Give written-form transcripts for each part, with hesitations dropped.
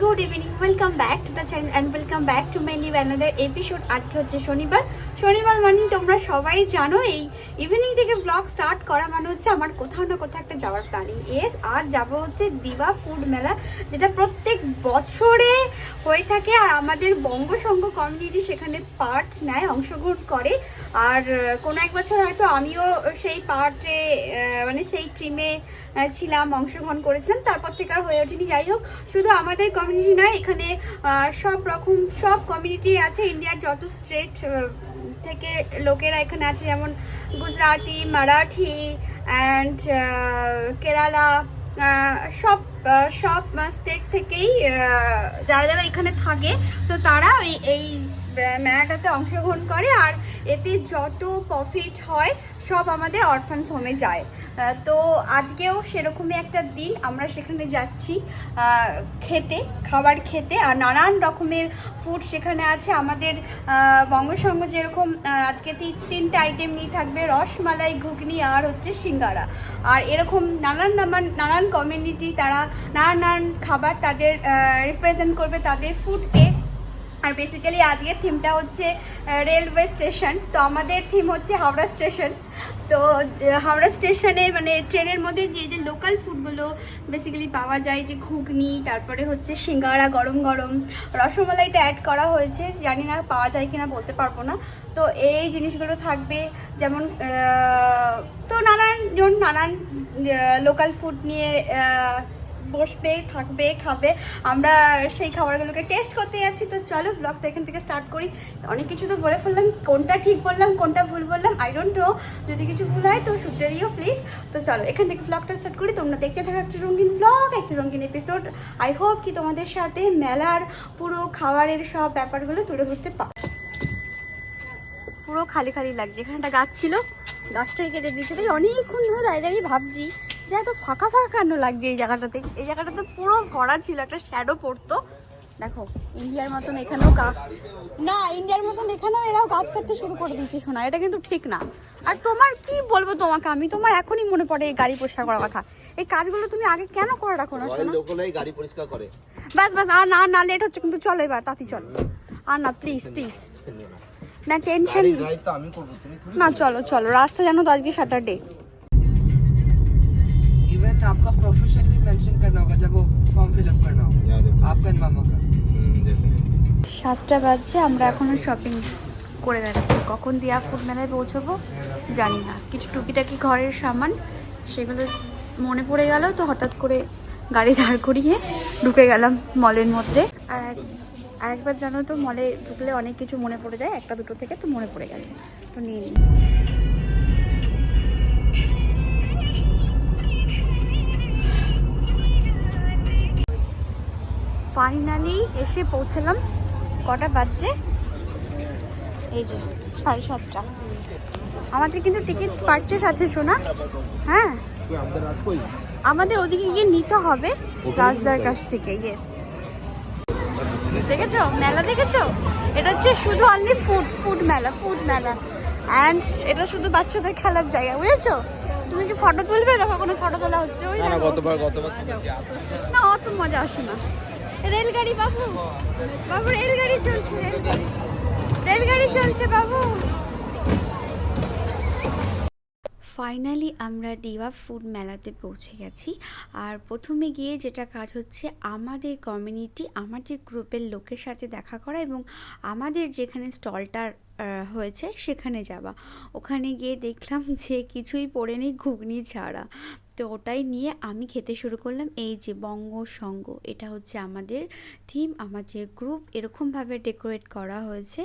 Good evening, welcome back to the channel and welcome back to my new another episode. আজকে হচ্ছে শনিবার মানে তোমরা সবাই জানো এই ইভিনিং থেকে ব্লগ স্টার্ট করা মানে হচ্ছে আমার কোথাও না কোথাও একটা যাওয়ার প্ল্যানিং। এস আর যাবো হচ্ছে দিবা ফুড মেলা, যেটা প্রত্যেক বছরে হয়ে থাকে আর আমাদের বঙ্গসংঘ কমিউনিটি সেখানে পার্ট নেয়, অংশগ্রহণ করে। আর কোনো এক বছর হয়তো আমিও সেই পার্টে মানে সেই টিমে ছিলাম, অংশগ্রহণ করেছিলাম, তারপর থেকে আর হয়ে ওঠেনি। যাই হোক, শুধু আমাদের কমিউনিটি নয়, এখানে সব কমিউনিটি আছে, ইন্ডিয়ার যত স্টেট থেকে লোকেরা এখানে আছে, যেমন গুজরাটি, মারাঠি অ্যান্ড কেরালা, সব স্টেট থেকেই যারা এখানে থাকে, তো তারা এই মেলাটাতে অংশগ্রহণ করে। আর এতে যত প্রফিট হয় সব আমাদের অরফানস হোমে যায়। তো আজকেও সেরকমই একটা দিন, আমরা সেখানে যাচ্ছি খাবার খেতে। আর নানান রকমের ফুড সেখানে আছে। আমাদের বঙ্গসংঘ যেরকম আজকে তিনটে আইটেম নিয়ে থাকবে, রসমালাই, ঘুগনি আর হচ্ছে সিঙ্গারা। আর এরকম নানান কমিউনিটি, তারা নানান খাবার তাদের রিপ্রেজেন্ট করবে তাদের ফুডকে। আর বেসিক্যালি আজকের থিমটা হচ্ছে রেলওয়ে স্টেশন, তো আমাদের থিম হচ্ছে হাওড়া স্টেশন। তো হাওড়া স্টেশনে মানে ট্রেনের মধ্যে যে লোকাল ফুডগুলো বেসিক্যালি পাওয়া যায়, যে ঘুগনি, তারপরে হচ্ছে সিঙ্গারা গরম গরম, রসমালাইটা অ্যাড করা হয়েছে, জানি না পাওয়া যায় কিনা বলতে পারবো না। তো এই জিনিসগুলো থাকবে, যেমন তো নানান লোকাল ফুড নিয়ে বসবে, থাকবে, খাবে। আমরা সেই খাবারগুলোকে টেস্ট করতে যাচ্ছি। তো চলো ব্লগটা এখান থেকে স্টার্ট করি। অনেক কিছু তো বলে ফেললাম, কোনটা ঠিক বললাম কোনটা ভুল বললাম আই ডোন্ট নো, যদি কিছু ভুল হয় তো শুধরে দিও প্লিজ। তো চলো এখান থেকে ব্লগটা স্টার্ট করি। তোমরা দেখতে থাকো একটা রঙিন ব্লগ, একটা রঙিন এপিসোড। আই হোপ কি তোমাদের সাথে মেলার পুরো খাবারের সব ব্যাপারগুলো তুলে ধরতে পারো। পুরো খালি খালি লাগছে, এখানে একটা গাছ ছিল, গাছটাই কেটে দিয়েছে। তাই অনেকক্ষণ ধরে দাঁড়িয়ে ভাবছি যে এত ফাঁকা কেন লাগছে এই জায়গাটাতে। এই জায়গাটা তো পুরো ভরা ছিল, একটা শ্যাডো পড়তো। দেখো ইন্ডিয়ার মতন এখানেও ইন্ডিয়ার মতন এখানেও এরাও গাছ কাটতে শুরু করে দিয়েছে। শোনা, এটা কিন্তু ঠিক না। আর তোমার কি বলবো তোমাকে, আমি তোমার এখনই মনে পড়ে এই গাড়ি পরিষ্কার করার কথা। এই কাজগুলো তুমি আগে কেন করে রাখো না? গাড়ি পরিষ্কার করে বাস আর না লেট হচ্ছে কিন্তু, চলো এবার তাতি চল। আর না প্লিজ না, টেনশন না, চলো রাস্তা জানো তো আজকে স্যাটারডে। इवन आपका प्रोफेशन भी मेंशन करना होगा जब वो फॉर्म फिल अप करना होगा आपका एंड मामा का। 7টা বাজছে, আমরা এখনো শপিং করে বেড়াচ্ছি। কখন দিয়া ফুড মেলায় পৌঁছবো জানি না। কিছু টুকিটাকি ঘরের সামান সেগুলো মনে পড়ে গেল, তো হঠাৎ করে গাড়ি দাঁড় করিয়ে ঢুকে গেলাম মলের মধ্যে। আর একবার জানো তো, মলে ঢুকলে অনেক কিছু মনে পড়ে যায়, একটা দুটো থেকে তো মনে পড়ে গেছে, তো নিয়ে নিই। ফাইনালি এসে পৌঁছলাম। কটা বাজছে? এই যে 7:30। আমাদের কিন্তু টিকিট পারচেস আছে শোনা। হ্যাঁ, আমাদের ওদিকে গিয়ে নিতে হবে রাজদার কাছ থেকে। ইয়েস, দেখেছো মেলা, দেখেছো? এটা হচ্ছে শুধু অনলি ফুড মেলা অ্যান্ড এটা শুধু বাচ্চাদের খেলার জায়গা, বুঝেছো? তুমি কি ফটো তুলবে? দেখো কোনো ফটো তোলা হচ্ছে। ওই না, অত মজা আসে না। রেলগাড়ি বাবু রেলগাড়ি চলছে বাবু। ফাইনালি আমরা দিবা ফুড মেলাতে পৌঁছে গেছি। আর প্রথমে গিয়ে যেটা কাজ হচ্ছে, আমাদের কমিউনিটি, আমাদের গ্রুপের লোকের সাথে দেখা করা এবং আমাদের যেখানে স্টলটা হয়েছে সেখানে যাওয়া। ওখানে গিয়ে দেখলাম যে কিছুই পড়েনি ঘুগনি ছাড়া, তো ওটাই নিয়ে আমি খেতে শুরু করলাম। এই যে বঙ্গসংঘ, এটা হচ্ছে আমাদের থিম, আমাদের গ্রুপ, এরকমভাবে ডেকোরেট করা হয়েছে।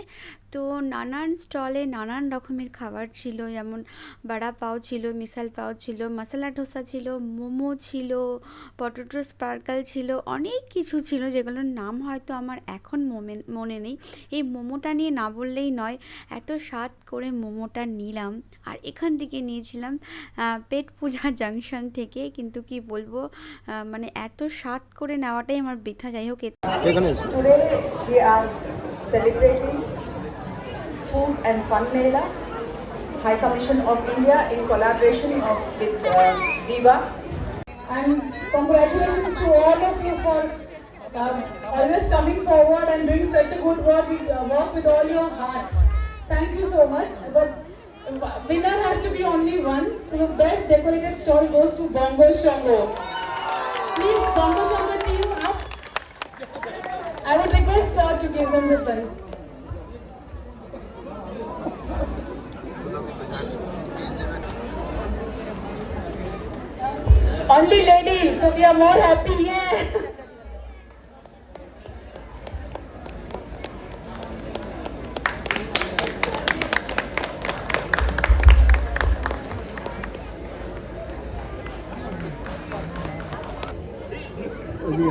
তো নানান স্টলে নানান রকমের খাবার ছিল, যেমন বড়া পাও ছিল, মিসাল পাও ছিল, মশলা ডোসা ছিল, মোমো ছিল, পটেটো স্পার্কল ছিল, অনেক কিছু ছিল যেগুলোর নাম হয়তো আমার এখন মনে নেই। এই মোমোটা নিয়ে না বললেই নয়, এত স্বাদ করে মোমোটা নিলাম। আর এখান থেকে নিয়েছিলাম পেট পূজা জাংশন থেকে, কিন্তু কি বলবো, মানে এত স্বাদ করে নেওয়াটাই আমার বৃথা। যাই হোক, Food and Fun Mela, High Commission of India in collaboration with Diva. And congratulations to all of you for always coming forward and doing such a good work with all your heart. Thank you so much. But winner has to be only one. So the best decorated stall goes to Bongo Shongo. Please, Bongo Shongo team up. I would request sir to give them the prize. Only ladies, so we are more happy. Yeah.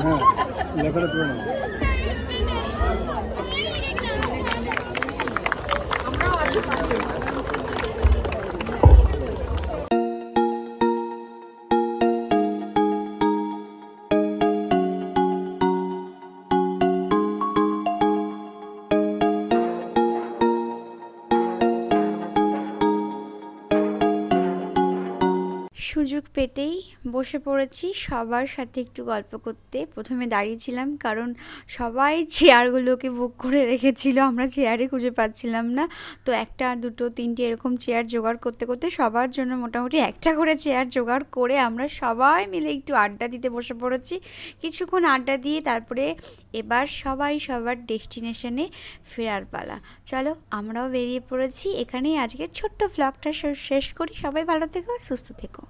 হ্যাঁ লেখাটা তুলে নাও সুযোগ পেতেই বসে পড়েছি সবার সাথে একটু গল্প করতে। প্রথমে দাঁড়িয়েছিলাম কারণ সবাই চেয়ারগুলোকে বুক করে রেখেছিল, আমরা চেয়ারে খুঁজে পাচ্ছিলাম না। তো একটা দুটো তিনটে এরকম চেয়ার জোগাড় করতে করতে সবার জন্য মোটামুটি একটা করে চেয়ার জোগাড় করে আমরা সবাই মিলে একটু আড্ডা দিতে বসে পড়েছি। কিছুক্ষণ আড্ডা দিয়ে তারপরে এবার সবাই সবার ডেস্টিনেশনে ফেরার পালা। চলো আমরাও বেরিয়ে পড়েছি। এখানেই আজকের ছোট্ট ভ্লগটা শেষ করি। সবাই ভালো থেকো, সুস্থ থেকো।